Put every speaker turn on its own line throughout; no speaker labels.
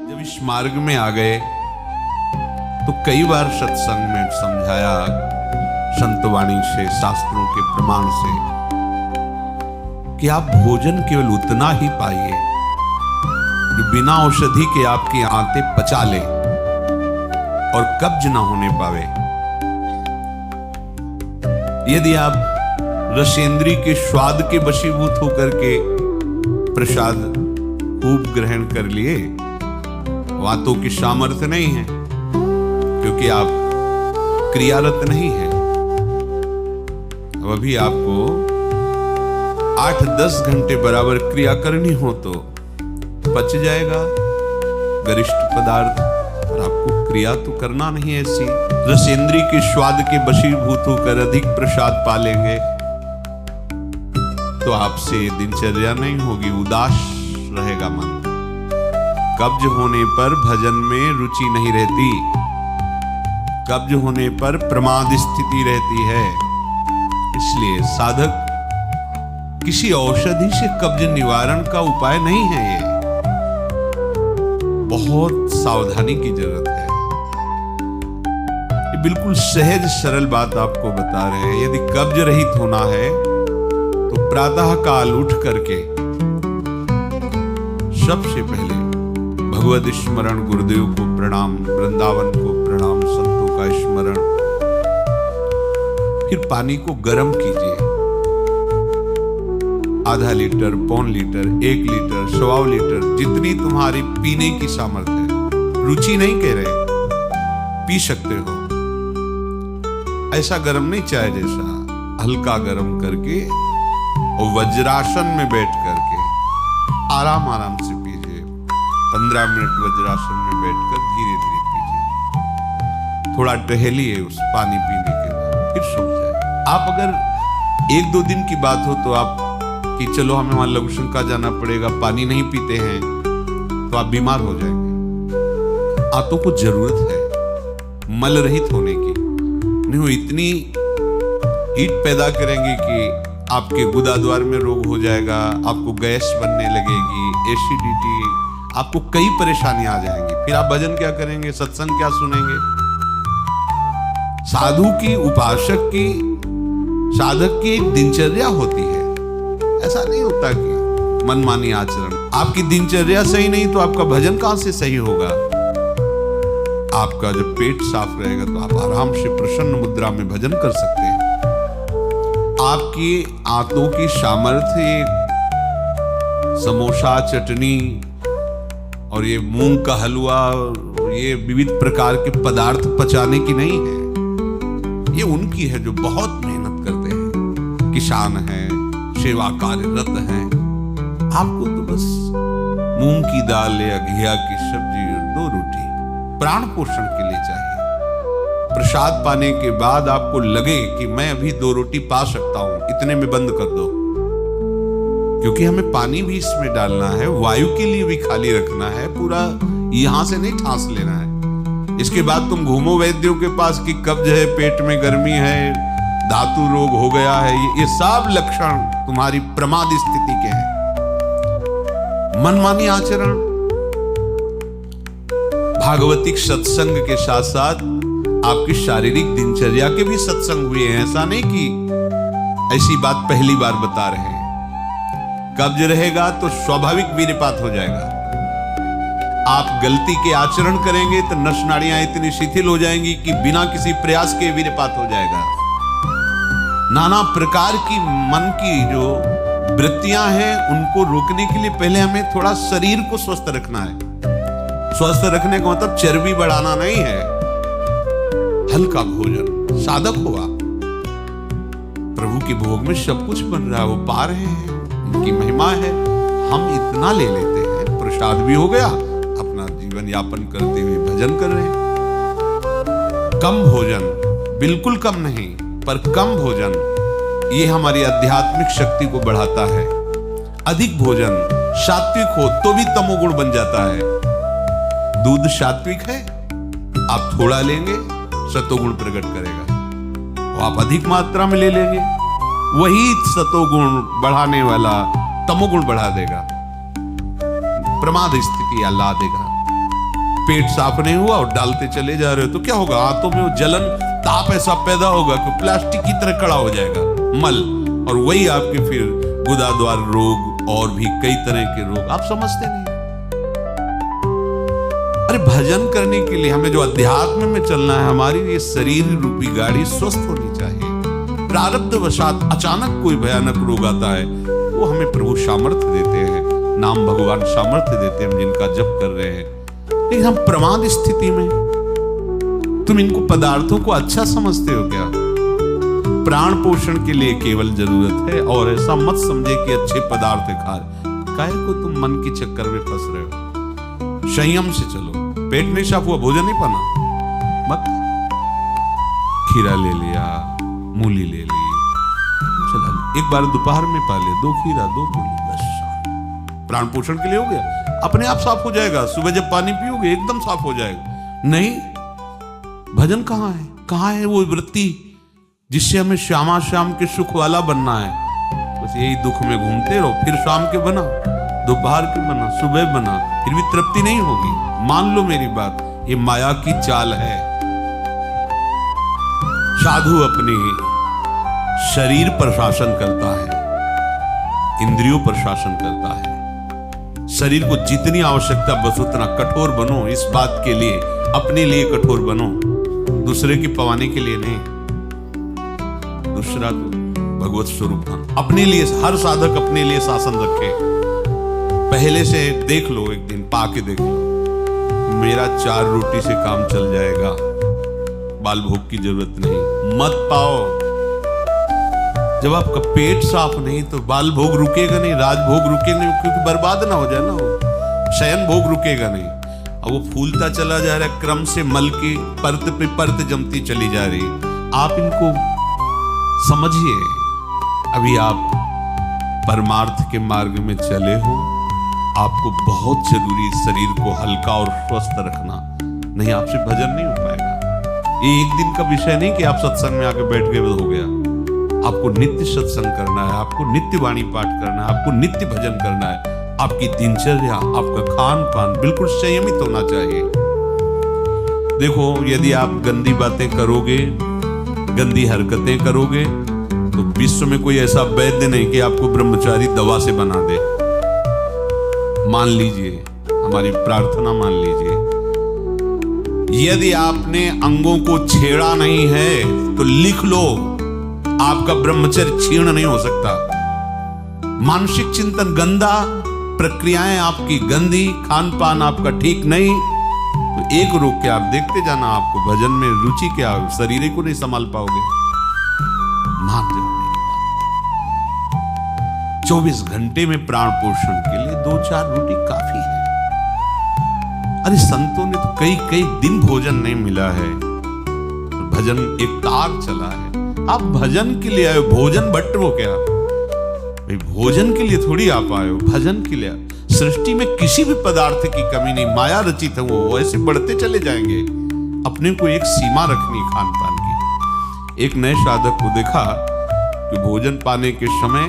जब इस मार्ग में आ गए तो कई बार सत्संग में समझाया संतवाणी से, शास्त्रों के प्रमाण से, कि आप भोजन केवल उतना ही पाइए जो बिना औषधि के आपकी आंतें पचा ले और कब्ज ना होने पावे। यदि आप रसेंद्री के स्वाद के वशीभूत होकर के प्रसाद खूब ग्रहण कर लिए, वातों की सामर्थ्य नहीं है, क्योंकि आप क्रियारत नहीं है। अब अभी आपको 8-10 घंटे बराबर क्रिया करनी हो तो पच जाएगा गरिष्ठ पदार्थ, और आपको क्रिया तो करना नहीं ऐसी। रसेंद्री के स्वाद के वशीभूत होकर अधिक प्रसाद पालेंगे तो आपसे दिनचर्या नहीं होगी, उदास रहेगा मन। कब्ज होने पर भजन में रुचि नहीं रहती, कब्ज होने पर प्रमाद स्थिति रहती है। इसलिए साधक किसी औषधि से कब्ज निवारण का उपाय नहीं है, ये बहुत सावधानी की जरूरत है। ये बिल्कुल सहज सरल बात आपको बता रहे हैं। यदि कब्ज रहित होना है तो प्रातः काल उठ करके सबसे पहले भगवद स्मरण, गुरुदेव को प्रणाम, वृंदावन को प्रणाम, संतों का स्मरण, फिर पानी को गर्म कीजिए। आधा लीटर, पौन लीटर, 1 लीटर, 1.25 लीटर, जितनी तुम्हारी पीने की सामर्थ्य है। रुचि नहीं कह रहे, पी सकते हो। ऐसा गर्म नहीं, चाय जैसा हल्का गर्म करके और वज्रासन में बैठ करके आराम आराम से पीजिए। 15 मिनट वज्रासन में बैठकर धीरे धीरे पीजिए। थोड़ा टहलिए उस पानी पीने के बाद, फिर सो जाए। आप अगर 1-2 दिन की बात हो तो आप कि चलो हमें वहां लघुशंका जाना पड़ेगा, पानी नहीं पीते हैं, तो आप बीमार हो जाएंगे। आंतों को जरूरत है मल रहित होने की, नहीं वो इतनी हीट पैदा करेंगे कि आपके गुदाद्वार में रोग हो जाएगा, आपको गैस बनने लगेगी, एसिडिटी, आपको कई परेशानियां आ जाएंगी। फिर आप भजन क्या करेंगे, सत्संग क्या सुनेंगे? साधु की, उपासक की, साधक की एक दिनचर्या होती है। ऐसा नहीं होता कि मनमानी आचरण। आपकी दिनचर्या सही नहीं तो आपका भजन कहां से सही होगा? आपका जब पेट साफ रहेगा तो आप आराम से प्रसन्न मुद्रा में भजन कर सकते हैं। आपकी आंतों की सामर्थ्य समोसा, चटनी और ये मूंग का हलवा, ये विविध प्रकार के पदार्थ पचाने की नहीं है। ये उनकी है जो बहुत मेहनत करते हैं, किसान हैं, सेवा कार्यरत हैं। आपको तो बस मूंग की दाल या घिया की सब्जी और 2 रोटी प्राण पोषण के लिए चाहिए। प्रसाद पाने के बाद आपको लगे कि मैं अभी 2 रोटी पा सकता हूं, इतने में बंद कर दो, क्योंकि हमें पानी भी इसमें डालना है, वायु के लिए भी खाली रखना है, पूरा यहां से नहीं ठांस लेना है। इसके बाद तुम घूमो वैद्यों के पास कि कब्ज है, पेट में गर्मी है, धातु रोग हो गया है, ये सब लक्षण तुम्हारी प्रमाद स्थिति के हैं। मनमानी आचरण। भागवतिक सत्संग के साथ साथ आपकी शारीरिक दिनचर्या के भी सत्संग हुए हैं। ऐसा नहीं कि ऐसी बात पहली बार बता रहे हैं। कब्ज रहेगा तो स्वाभाविक वीर्यपात हो जाएगा। आप गलती के आचरण करेंगे तो नस नाड़ियां इतनी शिथिल हो जाएंगी कि बिना किसी प्रयास के वीर्यपात हो जाएगा। नाना प्रकार की मन की जो वृत्तियां हैं उनको रोकने के लिए पहले हमें थोड़ा शरीर को स्वस्थ रखना है। स्वस्थ रखने का मतलब चर्बी बढ़ाना नहीं है, हल्का भोजन। साधक हो आप, प्रभु के भोग में सब कुछ बन रहा है, वो पा रहे हैं, उनकी महिमा है। हम इतना ले लेते हैं, प्रसाद भी हो गया, अपना जीवन यापन करते हुए भजन कर रहे हैं। कम भोजन, बिल्कुल कम नहीं, पर कम भोजन ये हमारी आध्यात्मिक शक्ति को बढ़ाता है। अधिक भोजन सात्विक हो तो भी तमोगुण बन जाता है। दूध सात्विक है, आप थोड़ा लेंगे सतोगुण प्रकट करेगा, और आप अधिक मात्रा में ले लेंगे, वही सतोगुण बढ़ाने वाला तमोगुण बढ़ा देगा, प्रमाद स्थिति ला देगा। पेट साफ नहीं हुआ और डालते चले जा रहे हो तो क्या होगा? हाथों में वो जलन ताप ऐसा पैदा होगा कि प्लास्टिक की तरह कड़ा हो जाएगा मल, और वही आपके फिर गुदाद्वार रोग और भी कई तरह के रोग। आप समझते नहीं। अरे भजन करने के लिए हमें जो अध्यात्म में चलना है, हमारी ये शरीर रूपी गाड़ी स्वस्थ होनी चाहिए। प्रारब्ध वशात अचानक कोई भयानक रोग आता है, वो हमें प्रभु सामर्थ्य देते हैं, नाम भगवान सामर्थ्य देते हैं हम जिनका जप कर रहे हैं। लेकिन हम प्रमाद स्थिति में, तुम इनको पदार्थों को अच्छा समझते हो क्या? प्राण पोषण के लिए केवल जरूरत है, और ऐसा मत समझे कि अच्छे पदार्थ खा रहे। काहे को तुम मन के चक्कर में फंस रहे हो? संयम से चलो। पेट नहीं साफ हुआ, भोजन नहीं पाना, मत। खीरा ले लिया, मूली ले ली, चला एक बार दोपहर में पा ले 2 खीरा 2 मूली, बस प्राण पोषण के लिए हो गया। अपने आप साफ हो जाएगा। सुबह जब पानी पियोगे एकदम साफ हो जाएगा। नहीं, भजन कहाँ है? कहाँ है वो वृत्ति जिससे हमें श्यामा श्याम के सुख वाला बनना है? बस यही दुख में घूमते रहो। फिर शाम के बना, दोपहर के बना, सुबह बना, फिर भी तृप्ति नहीं होगी। मान लो मेरी बात, ये माया की चाल है। साधु अपने शरीर पर शासन करता है, इंद्रियों पर शासन करता है। शरीर को जितनी आवश्यकता बस उतना कठोर बनो। इस बात के लिए, अपने लिए कठोर बनो, दूसरे की पवाने के लिए नहीं। दूसरा तो भगवत स्वरूप था। अपने लिए हर साधक अपने लिए शासन रखे। पहले से देख लो, एक दिन पाके देख लो, मेरा 4 रोटी से काम चल जाएगा, बाल भोग की जरूरत नहीं। मत पाओ। जब आपका पेट साफ नहीं तो बाल भोग रुकेगा नहीं, राज भोग रुकेगा नहीं, क्योंकि बर्बाद ना हो जाए ना वो। शयन भोग रुकेगा नहीं। अब वो फूलता चला जा रहा है, क्रम से मल की परत पे परत जमती चली जा रही। आप इनको समझिए। अभी आप परमार्थ के मार्ग में चले हो, आपको बहुत जरूरी शरीर को हल्का और स्वस्थ रखना, नहीं आपसे भजन नहीं हो पाएगा। ये एक दिन का विषय नहीं कि आप सत्संग में आके बैठ गए हो गया। आपको नित्य सत्संग करना है, आपको नित्य वाणी पाठ करना है, आपको नित्य भजन करना है। आपकी दिनचर्या, आपका खान पान बिल्कुल संयमित होना चाहिए। देखो, यदि आप गंदी बातें करोगे, गंदी हरकतें करोगे, तो विश्व में कोई ऐसा वैद्य नहीं कि आपको ब्रह्मचारी दवा से बना दे। मान लीजिए, हमारी प्रार्थना मान लीजिए, यदि आपने अंगों को छेड़ा नहीं है तो लिख लो, आपका ब्रह्मचर्य क्षीण नहीं हो सकता। मानसिक चिंतन गंदा, प्रक्रियाएं आपकी गंदी, खान पान आपका ठीक नहीं, तो एक रोक के आप देखते जाना, आपको भजन में रुचि क्या, शरीर को नहीं संभाल पाओगे। मान जाओ मेरी बात। 24 घंटे में प्राण पोषण के लिए 2-4 रोटी काफी है। अरे संतों ने तो कई कई दिन भोजन नहीं मिला है, भजन एक तार चला है। आप भजन के लिए आए हो, भोजन बट वो क्या भाई? भोजन के लिए थोड़ी आप आए हो, भजन के लिए। सृष्टि में किसी भी पदार्थ की कमी नहीं, माया रचित है, वो ऐसे बढ़ते चले जाएंगे। अपने को एक सीमा रखनी खान पान की। एक नए साधक को देखा कि भोजन पाने के समय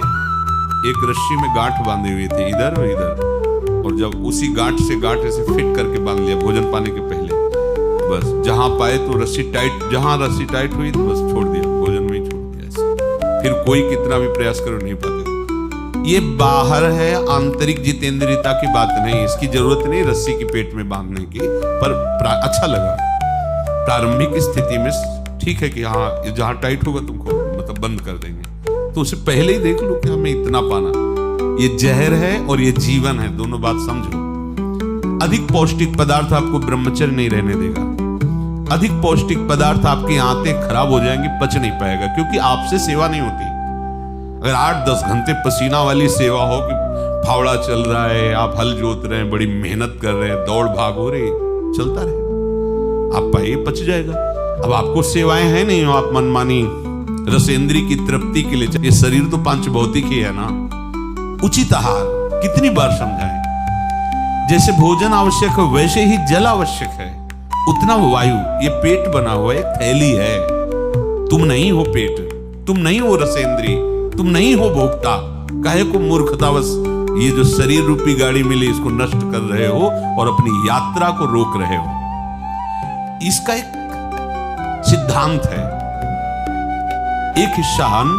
एक रस्सी में गांठ बांधे हुए थे, इधर और इधर, और जब उसी गांठ से गांठ ऐसे फिट करके बांध लिया भोजन पाने के पहले। बस जहां पाए तो रस्सी टाइट, जहां रस्सी टाइट हुई तो बस छोड़ दिया, भोजन में ही छोड़ दिया ऐसे। फिर कोई कितना भी प्रयास करो नहीं पाते। ये बाहर है, आंतरिक जितेंद्रियता की बात नहीं। इसकी जरूरत नहीं रस्सी की पेट में बांधने की, पर अच्छा लगा। प्रारंभिक स्थिति में ठीक है कि हाँ, जहां टाइट होगा तुमको मतलब बंद कर देंगे, तो उसे पहले ही देख लो कि हमें इतना पाना। ये जहर है और ये जीवन है, दोनों बात समझो। अधिक पौष्टिक पदार्थ आपको ब्रह्मचर्य नहीं रहने देगा। अधिक पौष्टिक पदार्थ आपकी आंतें खराब हो जाएंगी, पच नहीं पाएगा, क्योंकि आपसे सेवा नहीं होती। अगर 8-10 घंटे पसीना वाली सेवा हो कि फावड़ा चल रहा है, आप हल जोत रहे हैं, बड़ी मेहनत कर रहे हैं, दौड़ भाग हो रही, चलता रहे, आप पाइए पच जाएगा। अब आपको सेवाएं हैं नहीं, आप मनमानी रसेंद्री की तृप्ति के लिए, ये शरीर तो पांच भौतिक ही है ना। उचित आहार कितनी बार समझाएं? जैसे भोजन आवश्यक है वैसे ही जल आवश्यक है, उतना वायु। ये पेट बना हुआ एक थैली है, तुम नहीं हो पेट, तुम नहीं हो रसेंद्री, तुम नहीं हो भोक्ता। काहे को मूर्खतावश ये जो शरीर रूपी गाड़ी मिली इसको नष्ट कर रहे हो और अपनी यात्रा को रोक रहे हो। इसका एक सिद्धांत है, एक हिस्सा अन्न,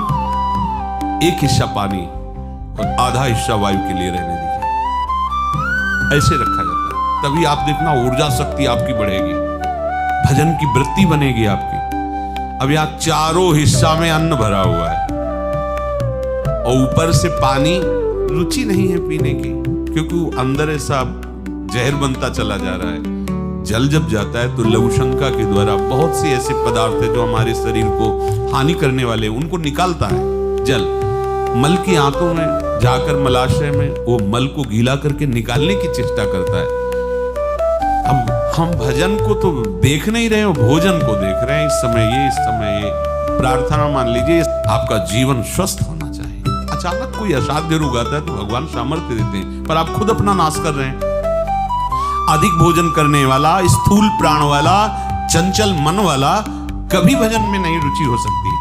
एक हिस्सा पानी और आधा हिस्सा वायु के लिए रहने दीजिए। ऐसे रखा जाता है, तभी आप देखना ऊर्जा शक्ति आपकी बढ़ेगी, भजन की वृत्ति बनेगी आपकी। अब यहां चारों हिस्सा में अन्न भरा हुआ है और ऊपर से पानी, रुचि नहीं है पीने की, क्योंकि अंदर ऐसा जहर बनता चला जा रहा है। जल जब जाता है तो लघु शंका के द्वारा बहुत से ऐसे पदार्थ है जो हमारे शरीर को हानि करने वाले, उनको निकालता है जल। मल की आंतों में जाकर मलाशय में वो मल को गीला करके निकालने की चेष्टा करता है। अब हम भजन को तो देख नहीं रहे हो, भोजन को देख रहे हैं। इस समय ये प्रार्थना मान लीजिए, आपका जीवन स्वस्थ होना चाहिए। अचानक कोई असाध्य रोग आता है तो भगवान सामर्थ्य देते हैं, पर आप खुद अपना नाश कर रहे हैं। अधिक भोजन करने वाला, स्थूल प्राण वाला, चंचल मन वाला कभी भजन में नहीं रुचि हो सकती।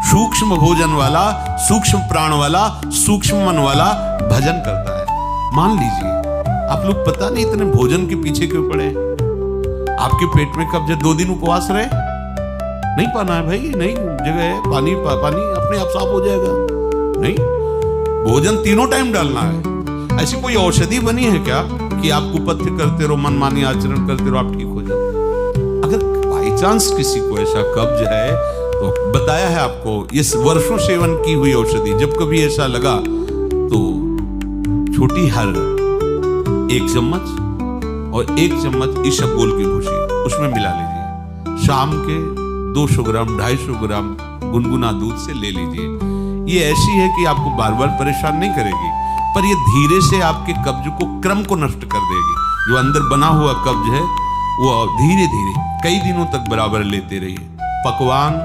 सूक्ष्म भोजन वाला, सूक्ष्म प्राण वाला, सूक्ष्म मन वाला भजन करता है। मान लीजिए आप लोग पता नहीं इतने भोजन के पीछे क्यों पड़े। आपके पेट में कब्ज 2 दिन उपवास रहे, नहीं पाना है भाई, नहीं जगह है, पानी अपने आप साफ हो जाएगा। नहीं, भोजन तीनों टाइम डालना है। ऐसी कोई औषधि बनी है क्या कि आप कुपथ्य करते रहो, मनमानी आचरण करते रहो, आप ठीक हो जाओ? अगर बाई चांस किसी को ऐसा कब्ज है तो बताया है आपको, इस वर्षों सेवन की हुई औषधि, जब कभी ऐसा लगा तो छोटी हर 1 चम्मच और 1 चम्मच इसबगोल की भूसी उसमें मिला लीजिए। शाम के 200 ग्राम 250 ग्राम गुनगुना दूध से ले लीजिए। ये ऐसी है कि आपको बार बार परेशान नहीं करेगी, पर ये धीरे से आपके कब्ज को, क्रम को नष्ट कर देगी। जो अंदर बना हुआ कब्ज है वो धीरे धीरे कई दिनों तक बराबर लेते रहिए। पकवान,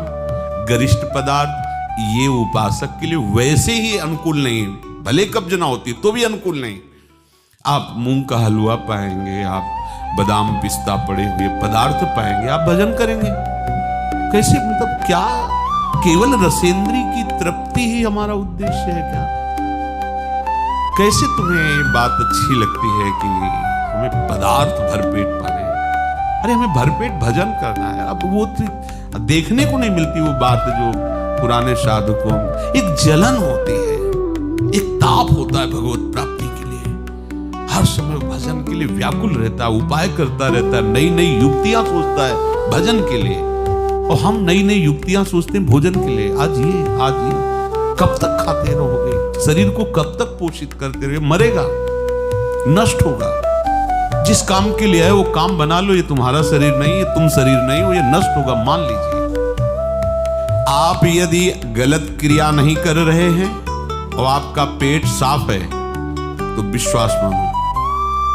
गरिष्ठ पदार्थ ये उपासक के लिए वैसे ही अनुकूल नहीं, भले कब्ज ना होती तो भी अनुकूल नहीं। आप मूंग का हलवा पाएंगे, आप बादाम पिस्ता पड़े हुए पदार्थ पाएंगे, आप भजन करेंगे। कैसे, मतलब क्या केवल रसेंद्री की तृप्ति ही हमारा उद्देश्य है क्या? कैसे तुम्हें ये बात अच्छी लगती है कि हमें पदार्थ भरपेट पाने? अरे हमें भरपेट भजन करना है। अब वो देखने को नहीं मिलती वो बात जो पुराने साधकों में एक जलन होती है, एक ताप होता है भगवत प्राप्ति के लिए। हर समय भजन के लिए व्याकुल रहता है, उपाय करता रहता है, नई नई युक्तियां सोचता है भजन के लिए। और हम नई नई युक्तियां सोचते हैं भोजन के लिए। आज ये कब तक खाते रहोगे? शरीर को कब तक पोषित करते रहोगे? मरेगा, नष्ट होगा। जिस काम के लिए है वो काम बना लो। ये तुम्हारा शरीर नहीं, ये तुम शरीर नहीं हो, ये नष्ट होगा, मान लीजिए। आप यदि गलत क्रिया नहीं कर रहे हैं और आपका पेट साफ है तो विश्वास मानो,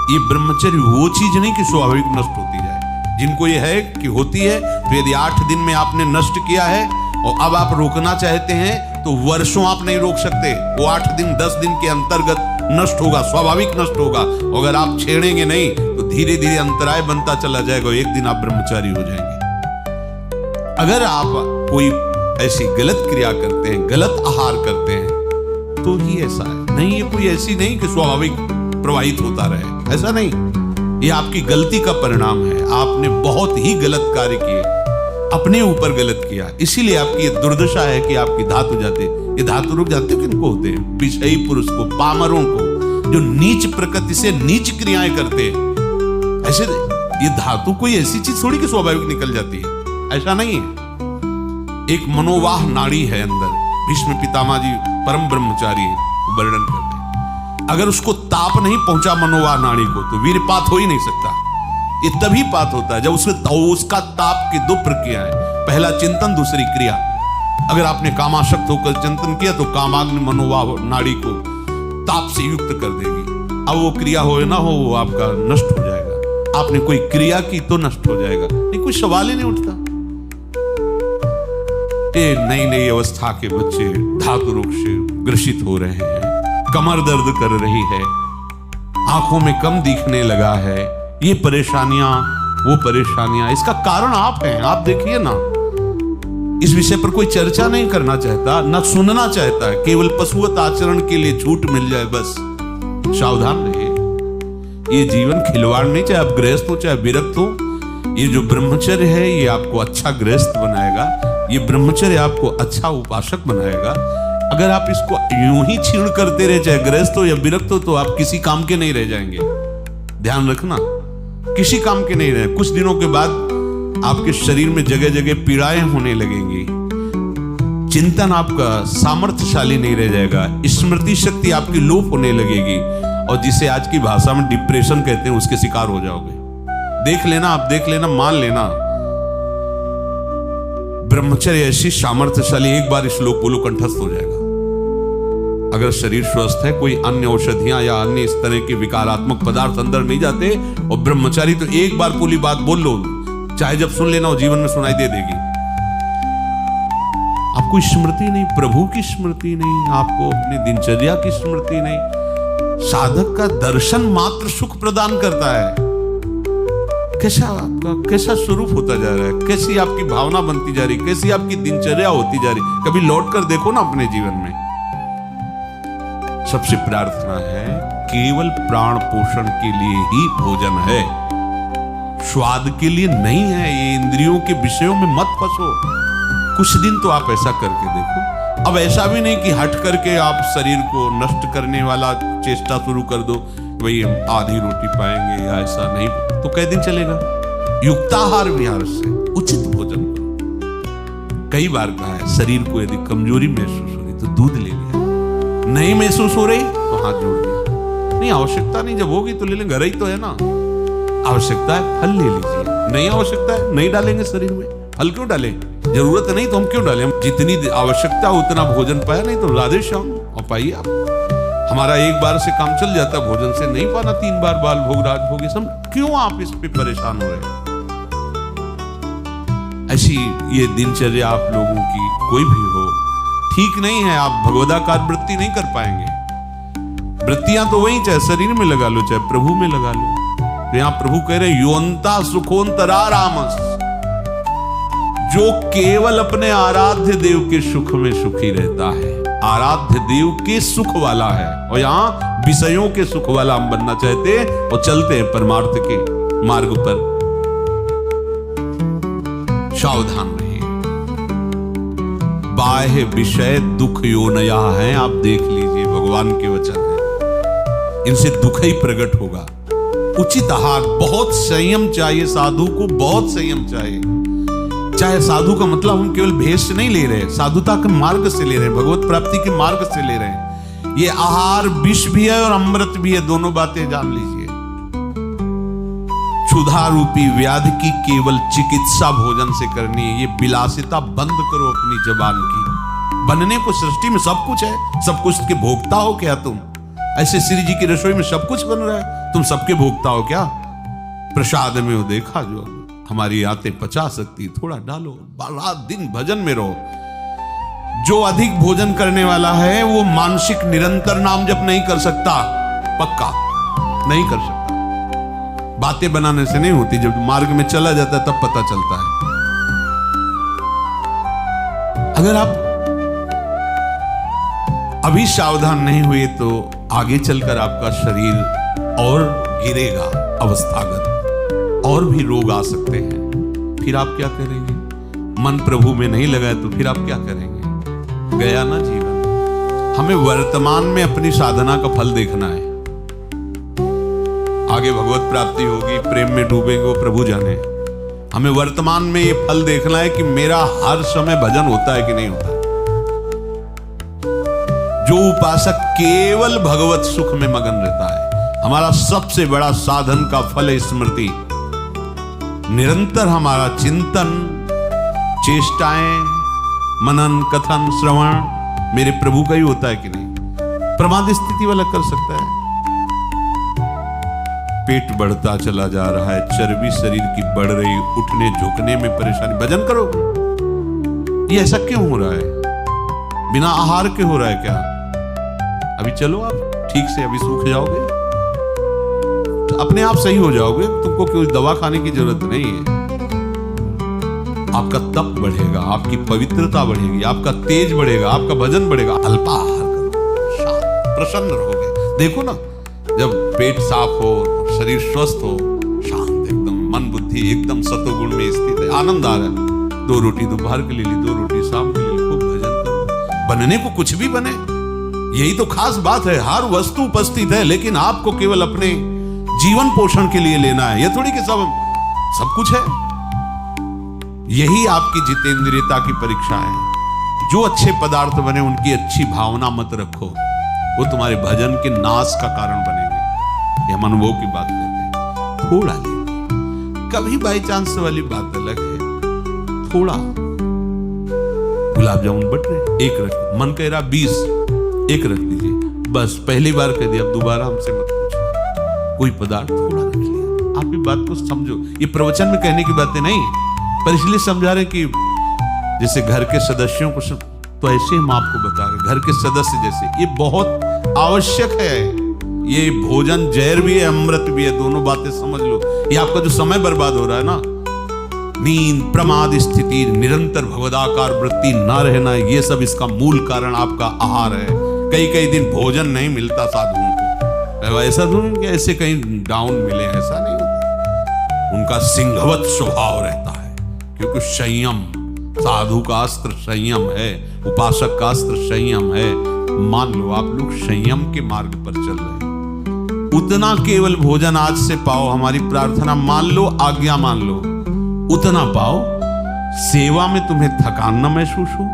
ये ब्रह्मचर्य वो चीज नहीं कि स्वाभाविक नष्ट होती जाए। जिनको ये है कि होती है, तो यदि 8 दिन में आपने नष्ट किया है और अब आप रोकना चाहते हैं तो वर्षों आप नहीं रोक सकते। वो 8 दिन 10 दिन के अंतर्गत नष्ट होगा, स्वाभाविक नष्ट होगा। अगर आप छेड़ेंगे नहीं तो धीरे धीरे अंतराय बनता चला जाएगा, एक दिन आप ब्रह्मचारी हो जाएंगे। अगर आप कोई ऐसी गलत क्रिया करते हैं, गलत आहार करते हैं तो ही ऐसा है। नहीं, ये कोई ऐसी नहीं कि स्वाभाविक प्रवाहित होता रहे, ऐसा नहीं। ये आपकी गलती का परिणाम है। आपने बहुत ही गलत कार्य किए, अपने ऊपर गलत किया, इसीलिए आपकी ये दुर्दशा है कि आपकी धातु जाते। ये धातु रोग जानते हो किनको होते हैं? विषयी पुरुष को, पामरों को, जो नीच प्रकृति से नीच क्रियाएं करते हैं। ऐसे ये धातु कोई ऐसी चीज थोड़ी कि स्वाभाविक निकल जाती है, ऐसा नहीं है। एक मनोवाह नाड़ी है अंदर। भीष्म पितामह जी परम ब्रह्मचारी वर्णन करते हैं। अगर उसको ताप नहीं पहुंचा मनोवाह नाड़ी को तो वीरपात हो ही नहीं सकता। ये तभी पात होता है जब उसका ताप की 2 प्रक्रिया है। पहला चिंतन, दूसरी क्रिया। अगर आपने कामाशक्त होकर चिंतन किया तो कामाग्नि मनोवाह नाड़ी को ताप से युक्त कर देगी। अब वो क्रिया हो ना हो वो आपका नष्ट हो जाएगा। आपने कोई क्रिया की तो नष्ट हो जाएगा, नहीं कोई सवाल ही नहीं उठता। ये नई नई अवस्था के बच्चे धातु रोग से ग्रसित हो रहे हैं, कमर दर्द कर रही है, आंखों में कम दिखने लगा है, ये परेशानियां वो परेशानियां। इसका कारण आप हैं। आप देखिए ना, इस विषय पर कोई चर्चा नहीं करना चाहता, ना सुनना चाहता है, केवल पशुवत आचरण के लिए छूट मिल जाए बस। सावधान रहिए, ये जीवन खिलवाड़ नहीं, चाहे आप गृहस्थ हो चाहे विरक्त हो। ये जो ब्रह्मचर्य है ये आपको अच्छा गृहस्थ बनाएगा, ये ब्रह्मचर्य आपको अच्छा उपासक बनाएगा। अगर आप इसको यूं ही छीण करते रहे, चाहे गृहस्थ हो या विरक्त हो, तो आप किसी काम के नहीं रह जाएंगे। ध्यान रखना, किसी काम के नहीं रहे। कुछ दिनों के बाद आपके शरीर में जगह जगह पीड़ाएं होने लगेंगी, चिंतन आपका सामर्थ्यशाली नहीं रह जाएगा, स्मृति शक्ति आपकी लोप होने लगेगी, और जिसे आज की भाषा में डिप्रेशन कहते हैं उसके शिकार हो जाओगे। देख लेना, आप देख लेना, मान लेना। ब्रह्मचर्य ऐसी सामर्थ्यशाली, एक बार श्लोक बोलो कंठस्थ हो जाएगा। अगर शरीर स्वस्थ है, कोई अन्य औषधियां या अन्य इस तरह के विकारात्मक पदार्थ अंदर नहीं जाते, और ब्रह्मचारी तो एक बार पूरी बात बोल लो, चाहे जब सुन लेना, वो जीवन में सुनाई दे देगी। आपको स्मृति नहीं, प्रभु की स्मृति नहीं, आपको अपनी दिनचर्या की स्मृति नहीं। साधक का दर्शन मात्र सुख प्रदान करता है। कैसा आपका कैसा स्वरूप होता जा रहा है, कैसी आपकी भावना बनती जा रही, कैसी आपकी दिनचर्या होती जा रही, कभी लौट कर देखो ना अपने जीवन में। सबसे प्रार्थना है, केवल प्राण पोषण के लिए ही भोजन है, स्वाद के लिए नहीं है। ये इंद्रियों के विषयों में मत फंसो। कुछ दिन तो आप ऐसा करके देखो। अब ऐसा भी नहीं कि हट करके आप शरीर को नष्ट करने वाला चेष्टा शुरू कर दो, भाई हम आधी रोटी पाएंगे या ऐसा नहीं, तो कई दिन चलेगा। युक्ताहार विहार से उचित भोजन करो। कई बार कहा है, शरीर को यदि कमजोरी महसूस हो रही तो दूध ले लिया, नहीं महसूस हो रही तो हाथ जोड़ लिया। नहीं आवश्यकता नहीं, जब होगी तो ले लेंगे, घर ही तो है ना। आवश्यकता है फल ले लीजिए, नहीं आवश्यकता है नहीं डालेंगे शरीर में। फल क्यों डालें, जरूरत नहीं तो हम क्यों डालें। हम जितनी आवश्यकता उतना भोजन पाया, नहीं तो राधे श्याम और पाइए आप। हमारा एक बार से काम चल जाता, भोजन से नहीं पाना 3 बार बाल भोग राज भोग, सब क्यों आप इस पे परेशान हो रहे। ऐसी ये दिनचर्या आप लोगों की कोई भी हो ठीक नहीं है। आप भगवदाकार वृत्ति नहीं कर पाएंगे। वृत्तियां तो वही, चाहे शरीर में लगा लो चाहे प्रभु में लगा लो। तो यहां प्रभु कह रहे योन्ता सुखोन्तरा रामस, जो केवल अपने आराध्य देव के सुख में सुखी रहता है, आराध्य देव के सुख वाला है। और यहां विषयों के सुख वाला हम बनना चाहते हैं और चलते हैं परमार्थ के मार्ग पर। सावधान रहिए, बाह्य विषय दुख योनया है, आप देख लीजिए, भगवान के वचन है, इनसे दुख ही प्रकट होगा। उचित आहार, बहुत संयम चाहिए साधु को, बहुत संयम चाहिए। चाहे साधु का मतलब हम केवल भेष से नहीं ले रहे, साधुता के मार्ग से ले रहे हैं, भगवत प्राप्ति के मार्ग से ले रहे हैं। ये आहार विष भी है और अमृत भी है, दोनों बातें जान लीजिए। क्षुधा रूपी व्याधि की केवल चिकित्सा भोजन से करनी है। ये विलासिता बंद करो अपनी जबान की। बनने को सृष्टि में सब कुछ है, सब कुछ के भोगता हो क्या तुम? ऐसे श्री जी की रसोई में सब कुछ बन रहा है, तुम सबके भोगता हो क्या? प्रसाद में वो देखा जो हमारी आते पचा सकती, थोड़ा डालो, रात दिन भजन में रहो। जो अधिक भोजन करने वाला है वो मानसिक निरंतर नाम जप नहीं कर सकता, पक्का नहीं कर सकता। बातें बनाने से नहीं होती, जब मार्ग में चला जाता है तब पता चलता है। अगर आप अभी सावधान नहीं हुए तो आगे चलकर आपका शरीर और गिरेगा अवस्थागत, और भी रोग आ सकते हैं। फिर आप क्या करेंगे? मन प्रभु में नहीं लगा तो फिर आप क्या करेंगे? गया ना जीवन। हमें वर्तमान में अपनी साधना का फल देखना है। आगे भगवत प्राप्ति होगी, प्रेम में डूबेंगे, वो प्रभु जाने। हमें वर्तमान में ये फल देखना है कि मेरा हर समय भजन होता है कि नहीं होता है। जो उपासक केवल भगवत सुख में मगन रहता है, हमारा सबसे बड़ा साधन का फल है स्मृति। निरंतर हमारा चिंतन, चेष्टाएं, मनन, कथन, श्रवण मेरे प्रभु का ही होता है कि नहीं? प्रमाद स्थिति वाला कर सकता है। पेट बढ़ता चला जा रहा है, चर्बी शरीर की बढ़ रही, उठने झुकने में परेशानी, भजन करो। ये ऐसा क्यों हो रहा है? बिना आहार के हो रहा है क्या? अभी चलो आप ठीक से, अभी सूख जाओगे तो अपने आप सही हो जाओगे, तुमको कोई दवा खाने की जरूरत नहीं है। आपका तप बढ़ेगा, आपकी पवित्रता बढ़ेगी, आपका तेज बढ़ेगा, आपका भजन बढ़ेगा। अल्पाहार करो, शांत प्रसन्न रहोगे। देखो ना, जब पेट साफ हो, शरीर स्वस्थ हो, शांत एकदम, मन बुद्धि एकदम सतोगुण में स्थित है, आनंद आ रहा है। 2 रोटी दोपहर के लिए ली, 2 रोटी शाम के लिए, खूब भजन करो। बनने को कुछ भी बने, यही तो खास बात है। हर वस्तु उपस्थित है, लेकिन आपको केवल अपने जीवन पोषण के लिए लेना है। यह थोड़ी कि सब कुछ है। यही आपकी जितेंद्रियता की परीक्षा है। जो अच्छे पदार्थ बने उनकी अच्छी भावना मत रखो, वो तुम्हारे भजन के नाश का कारण बनेंगे। यह हम अनुभव की बात करते हैं। थोड़ा ले, कभी बाई चांस वाली बात अलग है। थोड़ा गुलाब जामुन बट रहे, 1 रख, मन कह रहा 20, 1 रख दीजिए बस। पहली बार कह दिया, अब दोबारा हमसे मत पूछो। कोई पदार्थ थोड़ा रख लिया। आप ये बात को समझो, ये प्रवचन में कहने की बातें नहीं, पर इसलिए समझा रहे कि जैसे घर के सदस्यों को तो ऐसे हम आपको बता रहे, घर के सदस्य जैसे, ये बहुत आवश्यक है। ये भोजन जहर भी है, अमृत भी है, दोनों बातें समझ लो। ये आपका जो समय बर्बाद हो रहा है ना, नींद, प्रमाद स्थिति, निरंतर भगवदाकार वृत्ति न रहना, ये सब इसका मूल कारण आपका आहार है। कई दिन भोजन नहीं मिलता साधुओं को। ऐसा तो ऐसे कहीं डाउन मिले, ऐसा नहीं होता। उनका सिंहवत स्वभाव रहता है, क्योंकि संयम, साधु का अस्त्र संयम है, उपासक का अस्त्र संयम है। मान लो आप लोग संयम के मार्ग पर चल रहे हैं। उतना केवल भोजन आज से पाओ, हमारी प्रार्थना मान लो, आज्ञा मान लो, उतना पाओ। सेवा में तुम्हें थकान न महसूस हो,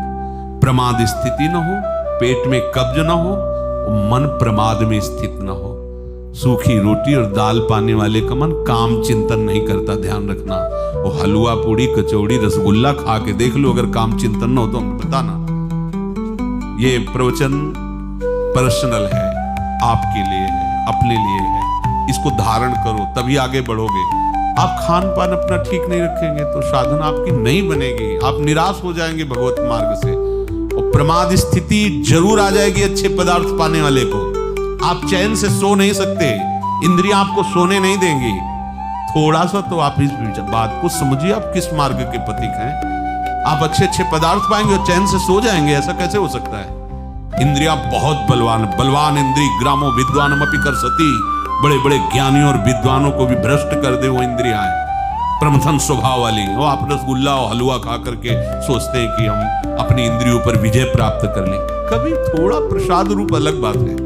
प्रमाद स्थिति न हो, पेट में कब्ज न हो, मन प्रमाद में स्थित न हो। सूखी रोटी और दाल पाने वाले का मन काम चिंतन नहीं करता, ध्यान रखना। वो हलवा, पूड़ी, कचौड़ी, रसगुल्ला खा के देख लो, अगर काम चिंतन न हो तो हमें बताना। ये प्रवचन पर्सनल है, आपके लिए है, अपने लिए है। इसको धारण करो, तभी आगे बढ़ोगे। आप खान पान अपना ठीक नहीं रखेंगे तो साधना आपकी नहीं बनेगी, आप निराश हो जाएंगे भगवत मार्ग से। और प्रमाद स्थिति जरूर आ जाएगी अच्छे पदार्थ पाने वाले को। आप चैन से सो नहीं सकते, इंद्रियां आपको सोने नहीं देंगी। थोड़ा सा तो आप इस बात को समझिए, आप किस मार्ग के पथिक हैं। आप अच्छे पदार्थ पाएंगे और चैन से सो जाएंगे, ऐसा कैसे हो सकता है? इंद्रियां बहुत बलवान इंद्री ग्रामो विद्वानमपि करसति। बड़े ज्ञानियों और विद्वानों को भी भ्रष्ट कर दे वो इंद्रियां, प्रमथन स्वभाव वाली। वो आप रसगुल्ला और हलवा खा करके सोचते हैं कि हम अपनी इंद्रियों पर विजय प्राप्त कर लें। कभी थोड़ा प्रसाद रूप अलग बात है,